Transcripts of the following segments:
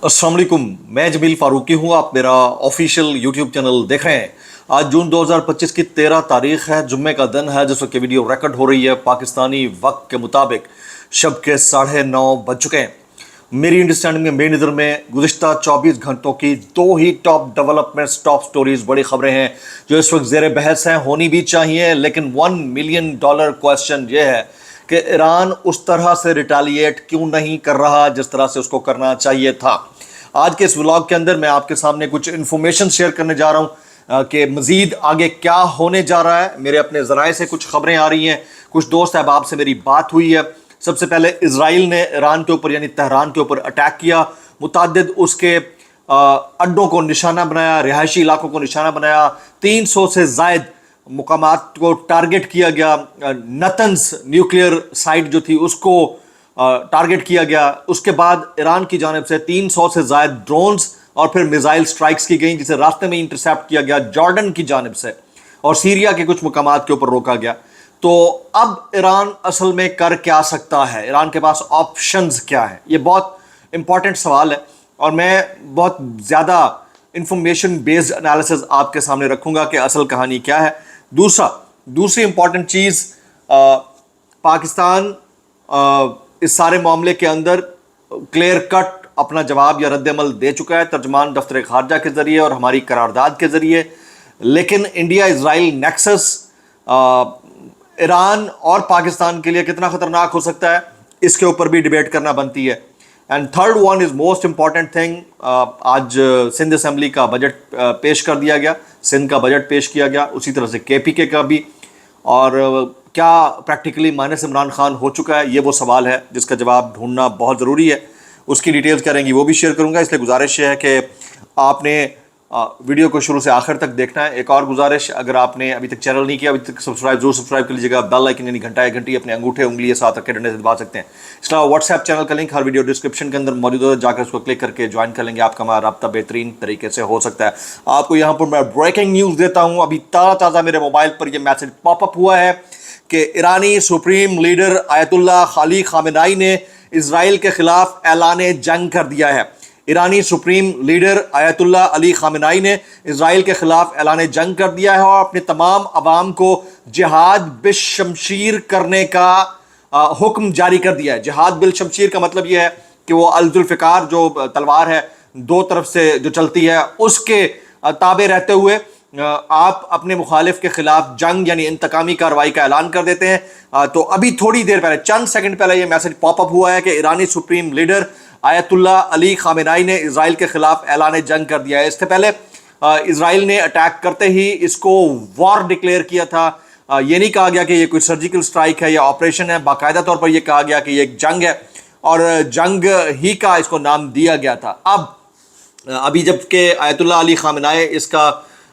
अस्सलाम वालेकुम, मैं जमील फारूकी हूँ। आप मेरा ऑफिशियल यूट्यूब चैनल देख रहे हैं। आज जून 2025 की 13 तारीख है, जुम्मे का दिन है, जिस वक्त ये वीडियो रिकॉर्ड हो रही है पाकिस्तानी वक्त के मुताबिक शब के 9:30 बज चुके हैं। मेरी अंडरस्टैंडिंग में, मेरी नज़र में गुज़िश्ता 24 घंटों की दो ही टॉप डेवलपमेंट्स, टॉप स्टोरीज, बड़ी खबरें हैं जो इस वक्त ज़ेर बहस हैं, होनी भी चाहिए। लेकिन $1 मिलियन क्वेश्चन ये है कि ईरान उस तरह से रिटालिएट क्यों नहीं कर रहा जिस तरह से उसको करना चाहिए था। आज के इस व्लॉग के अंदर मैं आपके सामने कुछ इन्फॉर्मेशन शेयर करने जा रहा हूँ कि मज़ीद आगे क्या होने जा रहा है। मेरे अपने ज़राए से कुछ खबरें आ रही हैं, कुछ दोस्त अहबाब से मेरी बात हुई है। सबसे पहले इजराइल ने ईरान के ऊपर यानी तेहरान के ऊपर अटैक किया, मुतअद्दिद उसके अड्डों को निशाना बनाया, रिहायशी इलाकों को निशाना बनाया, 300 से ज़ायद मुकामात को टारगेट किया गया। नतन्स न्यूक्लियर साइट जो थी उसको टारगेट किया गया। उसके बाद ईरान की जानिब से 300 से ज़ायद ड्रोन्स और फिर मिसाइल स्ट्राइक्स की गई, जिसे रास्ते में इंटरसेप्ट किया गया जॉर्डन की जानिब से, और सीरिया के कुछ मुकामात के ऊपर रोका गया। तो अब ईरान असल में कर क्या सकता है, ईरान के पास ऑप्शंस क्या है, ये बहुत इंपॉर्टेंट सवाल है और मैं बहुत ज़्यादा इंफॉर्मेशन बेस्ड एनालिसिस आपके सामने रखूंगा कि असल कहानी क्या है। दूसरी इंपॉर्टेंट चीज़, पाकिस्तान इस सारे मामले के अंदर क्लियर कट अपना जवाब या रद्द-ए-अमल दे चुका है, तर्जमान दफ्तर खारजा के ज़रिए और हमारी करारदाद के ज़रिए। लेकिन इंडिया इजराइल नेक्सस ईरान और पाकिस्तान के लिए कितना ख़तरनाक हो सकता है, इसके ऊपर भी डिबेट करना बनती है। And third one is most important thing, आज सिंध असम्बली का बजट पेश कर दिया गया, सिंध का बजट पेश किया गया, उसी तरह से KPK का भी। और क्या प्रैक्टिकली माइनस इमरान खान हो चुका है, ये वो सवाल है जिसका जवाब ढूंढना बहुत ज़रूरी है। उसकी डिटेल्स क्या रहेंगी वो भी शेयर करूंगा, इसलिए गुजारिश है कि आपने वीडियो को शुरू से आखिर तक देखना है। एक और गुजारिश, अगर आपने अभी तक चैनल नहीं किया, अभी तक जरूर सब्सक्राइब कर लीजिएगा। बेल आइकन यानी घंटी अपने अंगूठे उंगली साथ रख के डंडे से दबा सकते हैं। इसके अलावा व्हाट्सएप चैनल का लिंक हर वीडियो डिस्क्रिप्शन के अंदर मौजूद है, जाकर उसको क्लिक करके ज्वाइन कर लेंगे, आपका हमारा रब्ता बेहतरीन तरीके से हो सकता है। आपको यहाँ पर मैं ब्रेकिंग न्यूज़ देता हूँ, अभी ताज़ा मेरे मोबाइल पर यह मैसेज पॉपअप हुआ है कि ईरानी supreme leader Ayatollah Ali Khamenei ने इजराइल के खिलाफ ऐलान जंग कर दिया है। ईरानी supreme leader Ayatollah Ali Khamenei ने इजराइल के खिलाफ ऐलान जंग कर दिया है और अपने तमाम अवाम को जिहाद बिल शमशीर करने का हुक्म जारी कर दिया है। जिहाद बिल शमशीर का मतलब यह है कि वो अल-जुल्फ़िकार जो तलवार है दो तरफ से जो चलती है, उसके ताबे रहते हुए आप अपने मुखालिफ के खिलाफ जंग यानी इंतकामी कार्रवाई का ऐलान कर देते हैं। तो अभी थोड़ी देर पहले, चंद सेकंड पहले, यह मैसेज पॉपअप हुआ है कि ईरानी supreme leader Ayatollah Ali Khamenei ने इजराइल के खिलाफ ऐलान जंग कर दिया है। इससे पहले इजराइल ने अटैक करते ही इसको वॉर डिक्लेयर किया था। ये नहीं कहा गया कि ये कोई सर्जिकल स्ट्राइक है या ऑपरेशन है, बाकायदा तौर पर यह कहा गया कि ये एक जंग है और जंग ही का इसको नाम दिया गया था। अभी जबकि आयतुल्लाह अली खामेनेई इसका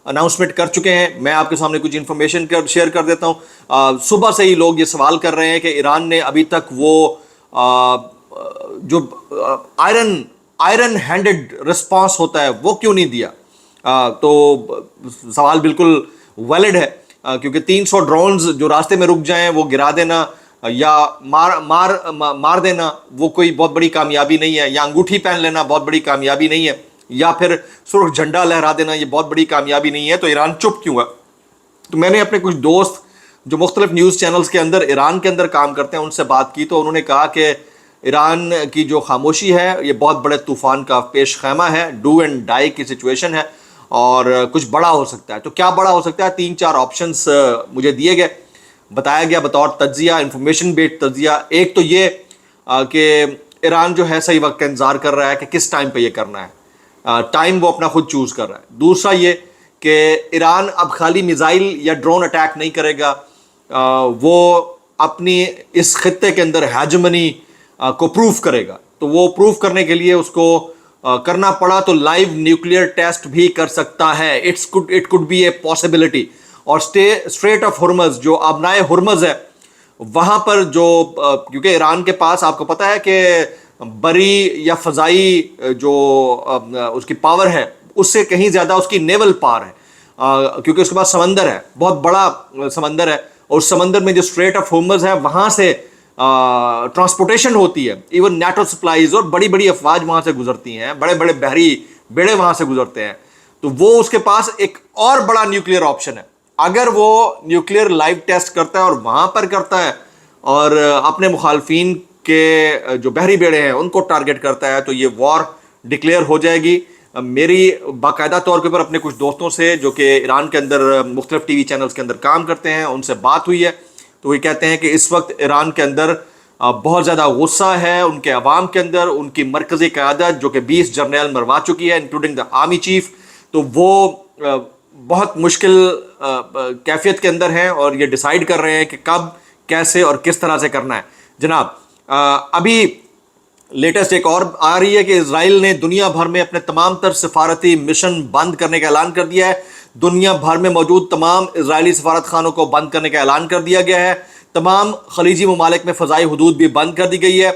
अनाउंसमेंट कर चुके हैं, मैं आपके सामने कुछ इन्फॉर्मेशन शेयर कर देता हूँ। सुबह से ही लोग ये सवाल कर रहे हैं कि ईरान ने अभी तक वो जो आयरन हैंडेड रिस्पांस होता है वो क्यों नहीं दिया। तो सवाल बिल्कुल वैलिड है, क्योंकि 300 ड्रोन्स जो रास्ते में रुक जाएं वो गिरा देना या मार देना वो कोई बहुत बड़ी कामयाबी नहीं है, या अंगूठी पहन लेना बहुत बड़ी कामयाबी नहीं है, या फिर सुर्ख झंडा लहरा देना ये बहुत बड़ी कामयाबी नहीं है। तो ईरान चुप क्यों है? तो मैंने अपने कुछ दोस्त जो मुख्तलिफ न्यूज़ चैनल्स के अंदर ईरान के अंदर काम करते हैं उनसे बात की, तो उन्होंने कहा कि ईरान की जो खामोशी है ये बहुत बड़े तूफ़ान का पेश खैमा है, डू एंड डाई की सिचुएशन है और कुछ बड़ा हो सकता है। तो क्या बड़ा हो सकता है? 3-4 ऑप्शंस मुझे दिए गए, बताया गया बतौर तज्जिया, इंफॉर्मेशन बेस्ड तज्जिया। एक तो ये कि ईरान जो है सही वक्त का इंतज़ार कर रहा है कि किस टाइम पर यह करना है, टाइम वो अपना खुद चूज़ कर रहा है। दूसरा ये कि ईरान अब खाली मिसाइल या ड्रोन अटैक नहीं करेगा, वो अपनी इस खित्ते के अंदर हेजमनी को प्रूफ करेगा। तो वो प्रूफ करने के लिए उसको करना पड़ा तो लाइव न्यूक्लियर टेस्ट भी कर सकता है। It could be a possibility. और स्ट्रेट ऑफ हुर्मज जो आबनाए हुर्मज है वहाँ पर जो क्योंकि ईरान के पास आपको पता है कि बरी या फ़ज़ाई जो उसकी पावर है उससे कहीं ज़्यादा उसकी नेवल पावर है, क्योंकि उसके पास समंदर है, बहुत बड़ा समंदर है, और उस समंदर में जो स्ट्रेट ऑफ हुर्मज है वहाँ से ट्रांसपोर्टेशन होती है, इवन नेटो सप्लाईज, और बड़ी बड़ी अफवाज वहां से गुजरती हैं, बड़े बड़े बहरी बेड़े वहां से गुजरते हैं, तो वो उसके पास एक और बड़ा न्यूक्लियर ऑप्शन है। अगर वो न्यूक्लियर लाइव टेस्ट करता है और वहां पर करता है और अपने मुखालफिन के जो बहरी बेड़े हैं उनको टारगेट करता है, तो ये वॉर डिक्लेयर हो जाएगी। मेरी बाकायदा तौर के ऊपर अपने कुछ दोस्तों से जो कि ईरान के अंदर मुख्तलिफ टीवी चैनल्स के अंदर काम करते हैं, उनसे बात हुई है, तो वो कहते हैं कि इस वक्त ईरान के अंदर बहुत ज़्यादा गुस्सा है उनके अवाम के अंदर। उनकी मरकज़ी क़यादत जो कि 20 जर्नल मरवा चुकी है, इंक्लूडिंग द आर्मी चीफ, तो वो बहुत मुश्किल कैफियत के अंदर हैं और ये डिसाइड कर रहे हैं कि कब, कैसे और किस तरह से करना है। जनाब, अभी लेटेस्ट एक और आ रही है कि इजराइल ने दुनिया भर में अपने तमाम तर सफारती मिशन बंद करने का ऐलान कर दिया है। दुनिया भर में मौजूद तमाम इजरायली सफारत खानों को बंद करने का ऐलान कर दिया गया है। तमाम खलीजी ममालिक में फ़ज़ाई हुदूद भी बंद कर दी गई है।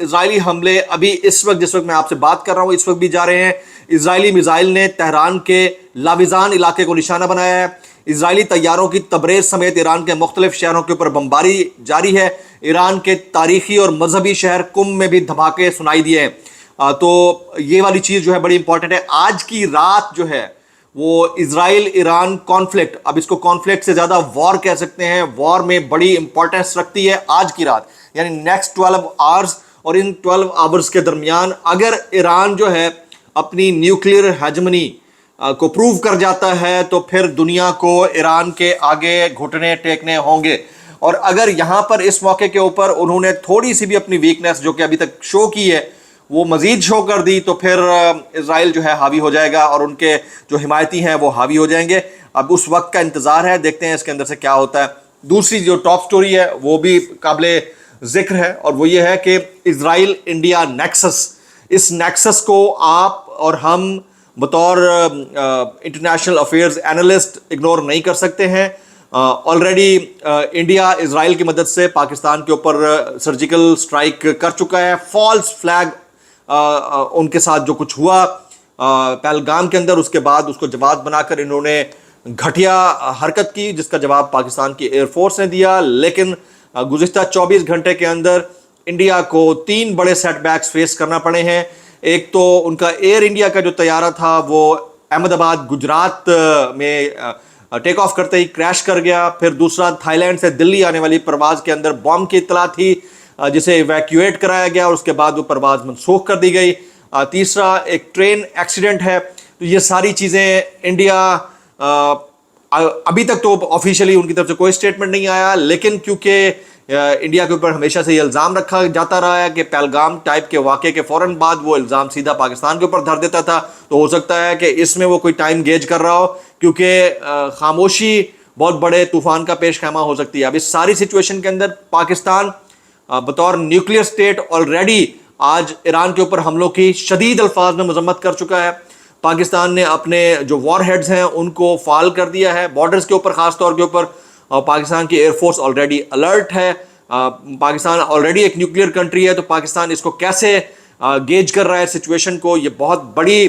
इजरायली हमले अभी इस वक्त, जिस वक्त मैं आपसे बात कर रहा हूँ, इस वक्त भी जा रहे हैं। इजरायली मिसाइल ने तेहरान के लाविजान इलाके को निशाना बनाया है। इजरायली तैयारों की तबरेज़ समेत ईरान के मुख्तलिफ शहरों के ऊपर बमबारी जारी है। ईरान के तारीखी और मजहबी शहर कुम में भी धमाके सुनाई दिए हैं। तो ये वाली चीज़ जो है बड़ी इंपॉर्टेंट है। आज की रात जो है वो इजराइल ईरान कॉन्फ्लिक्ट, अब इसको कॉन्फ्लिक्ट से ज़्यादा वॉर कह सकते हैं, वॉर में बड़ी इंपॉर्टेंस रखती है आज की रात, यानी नेक्स्ट 12 आवर्स। और इन 12 आवर्स के दरमियान अगर ईरान जो है अपनी न्यूक्लियर हेजमनी को प्रूव कर जाता है तो फिर दुनिया को ईरान के आगे घुटने टेकने होंगे। और अगर यहाँ पर इस मौके के ऊपर उन्होंने थोड़ी सी भी अपनी वीकनेस जो कि अभी तक शो की है वो मज़ीद शो कर दी, तो फिर इजराइल जो है हावी हो जाएगा और उनके जो हिमायती हैं वो हावी हो जाएंगे। अब उस वक्त का इंतज़ार है, देखते हैं इसके अंदर से क्या होता है। दूसरी जो टॉप स्टोरी है वो भी काबिले ज़िक्र है, और वो ये है कि इजराइल इंडिया नेक्सस, इस नेक्सस को आप और हम बतौर इंटरनेशनल अफेयर्स एनालिस्ट इग्नोर नहीं कर सकते हैं। ऑलरेडी इंडिया इजराइल की मदद से पाकिस्तान के ऊपर सर्जिकल स्ट्राइक कर चुका है। फॉल्स फ्लैग उनके साथ जो कुछ हुआ पहलगाम के अंदर, उसके बाद उसको जवाब बनाकर इन्होंने घटिया हरकत की, जिसका जवाब पाकिस्तान की एयरफोर्स ने दिया। लेकिन गुज़िश्ता 24 घंटे के अंदर इंडिया को 3 बड़े सेटबैक्स फेस करना पड़े हैं। एक तो उनका एयर इंडिया का जो तैयारा था वो अहमदाबाद गुजरात में टेक ऑफ करते ही क्रैश कर गया। फिर दूसरा, थाईलैंड से दिल्ली आने वाली परवाज़ के अंदर बॉम्ब की इत्तला थी जिसे इवैक्यूएट कराया गया और उसके बाद वो परवाज़ मनसूख कर दी गई। तीसरा, एक ट्रेन एक्सीडेंट है। तो ये सारी चीज़ें इंडिया, अभी तक तो ऑफिशियली उनकी तरफ से कोई स्टेटमेंट नहीं आया, लेकिन क्योंकि इंडिया के ऊपर हमेशा से ये इल्ज़ाम रखा जाता रहा है कि पहलगाम टाइप के वाक़े के फ़ौरन बाद वो इल्ज़ाम सीधा पाकिस्तान के ऊपर धर देता था, तो हो सकता है कि इसमें वो कोई टाइम गेज कर रहा हो, क्योंकि खामोशी बहुत बड़े तूफ़ान का पेश खैमा हो सकती है। अब इस सारी सिचुएशन के अंदर पाकिस्तान बतौर न्यूक्लियर स्टेट ऑलरेडी आज ईरान के ऊपर हमलों की शदीद अल्फाज में मजम्मत कर चुका है। पाकिस्तान ने अपने जो वॉर हेड्स हैं उनको फाल कर दिया है बॉर्डर्स के ऊपर, ख़ास तौर के ऊपर। और पाकिस्तान की एयरफोर्स ऑलरेडी अलर्ट है। पाकिस्तान ऑलरेडी एक न्यूक्लियर कंट्री है, तो पाकिस्तान इसको कैसे गेज कर रहा है सिचुएशन को, ये बहुत बड़ी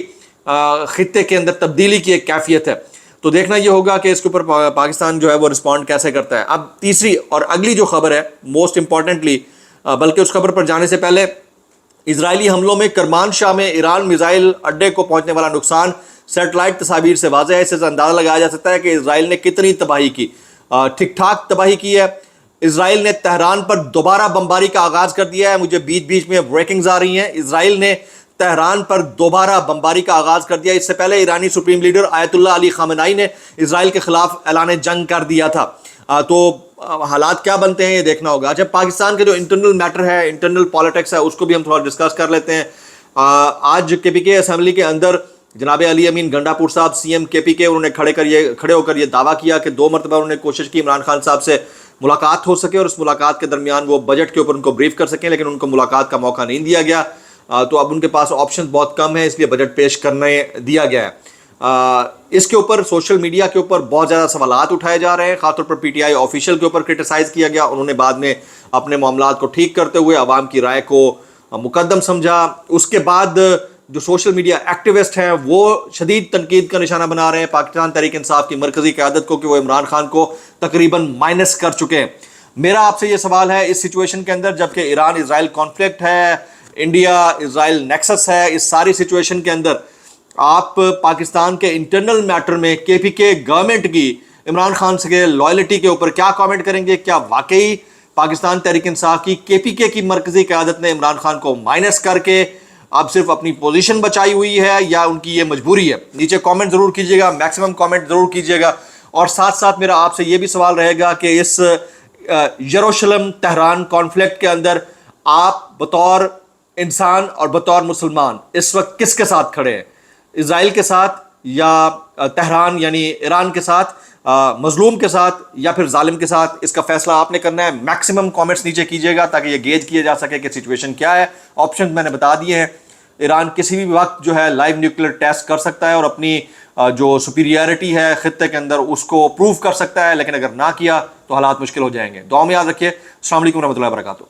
खित्ते के अंदर तब्दीली की एक कैफियत है। तो देखना ये होगा कि इसके ऊपर पाकिस्तान जो है वो रिस्पॉन्ड कैसे करता है। अब तीसरी और अगली जो खबर है मोस्ट इंपॉर्टेंटली, बल्कि उस खबर पर जाने से पहले, इजरायली हमलों में करमान शाह में ईरान मिसाइल अड्डे को पहुंचने वाला नुकसान सेटेलाइट तस्वीर से वाज़ेह है। इससे अंदाज़ा लगाया जा सकता है कि इजराइल ने कितनी तबाही की। ठीक ठाक तबाही की है। इजराइल ने तेहरान पर दोबारा बमबारी का आगाज़ कर दिया है। मुझे बीच बीच में ब्रेकिंग्स आ रही हैं। इजराइल ने तेहरान पर दोबारा बमबारी का आगाज़ कर दिया। इससे पहले ईरानी supreme leader Ayatollah Ali Khamenei ने इजराइल के खिलाफ ऐलान जंग कर दिया था। तो हालात क्या बनते हैं ये देखना होगा। अच्छा, पाकिस्तान के जो इंटरनल मैटर है, इंटरनल पॉलिटिक्स है, उसको भी हम थोड़ा डिस्कस कर लेते हैं। आज KPK असेंबली के अंदर जनाब अली अमीन गंडापुर साहब CM KPK, उन्होंने खड़े होकर ये दावा किया कि 2 मरतबा उन्होंने कोशिश की इमरान खान साहब से मुलाकात हो सके और उस मुलाकात के दरमियान वो बजट के ऊपर उनको ब्रीफ कर सकें, लेकिन उनको मुलाकात का मौका नहीं दिया गया। तो अब उनके पास ऑप्शन बहुत कम है, इसलिए बजट पेश करने दिया गया है। इसके ऊपर सोशल मीडिया के ऊपर बहुत ज़्यादा सवालात उठाए जा रहे हैं, खासतौर पर PTI ऑफिशियल के ऊपर क्रिटिसाइज़ किया गया। उन्होंने बाद में अपने मामलात को ठीक करते हुए आवाम की राय को मुकद्दम समझा। उसके बाद जो सोशल मीडिया एक्टिविस्ट हैं वो शदीद तनकीद का निशाना बना रहे हैं पाकिस्तान तहरीक इंसाफ की मरकज़ी क़यादत को कि वो इमरान खान को तकरीबन माइनस कर चुके हैं। میرا آپ سے یہ سوال ہے اس سچویشن کے اندر جبکہ ایران اسرائیل کانفلکٹ ہے, انڈیا اسرائیل نیکسس ہے, اس ساری سچویشن کے اندر آپ پاکستان کے انٹرنل میٹر میں کے پی کے گورنمنٹ کی عمران خان سے لائلٹی کے اوپر کیا کامنٹ کریں گے؟ کیا واقعی پاکستان تحریک انصاف کی کے پی کے کی مرکزی قیادت نے عمران خان کو مائنس کر کے اب صرف اپنی پوزیشن بچائی ہوئی ہے یا ان کی یہ مجبوری ہے؟ نیچے کامنٹ ضرور کیجیے گا, میکسیمم کامنٹ ضرور کیجیے گا. اور ساتھ ساتھ میرا آپ سے یہ بھی سوال رہے گا کہ اس یروشلم تہران کانفلکٹ کے اندر آپ بطور انسان اور بطور مسلمان اس وقت کس کے ساتھ کھڑے ہیں؟ اسرائیل کے ساتھ یا تہران یعنی ایران کے ساتھ, مظلوم کے ساتھ یا پھر ظالم کے ساتھ؟ اس کا فیصلہ آپ نے کرنا ہے. میکسیمم کامنٹس نیچے کیجیے گا تاکہ یہ گیج کیا جا سکے کہ سچویشن کیا ہے. آپشن میں نے بتا دیے ہیں. ایران کسی بھی وقت جو ہے لائیو نیوکلیر ٹیسٹ کر سکتا ہے اور اپنی جو سپیریئرٹی ہے خطے کے اندر اس کو پروف کر سکتا ہے, لیکن اگر نہ کیا تو حالات مشکل ہو جائیں گے. دعا میں یاد رکھیے. السلام علیکم ورحمۃ اللہ وبرکاتہ.